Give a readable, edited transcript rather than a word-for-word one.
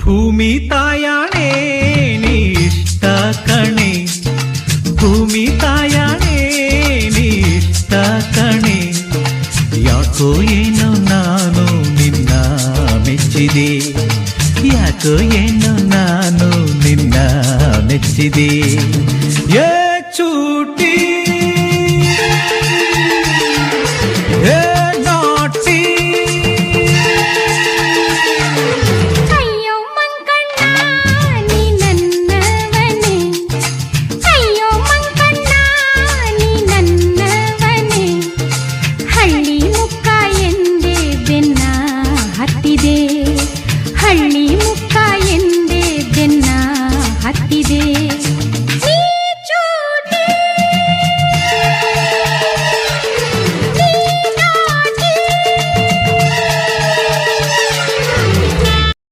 ಭೂಮಿ ತಾಯಾಣೆ ನೀ ಇಷ್ಟ ಕಣೆ, ಭೂಮಿ ತಾಯಾಣೆ ನೀ ಇಷ್ಟ ಕಣೆ. ಯಾಕೋ ಏನೋ ನಾನು ನಿನ್ನ ಮೆಚ್ಚಿದೆ, ಯಾಕೋ ಏನೋ ನಾನು ನಿನ್ನ ಮೆಚ್ಚಿದೆ. ಏ ಚೂಟಿ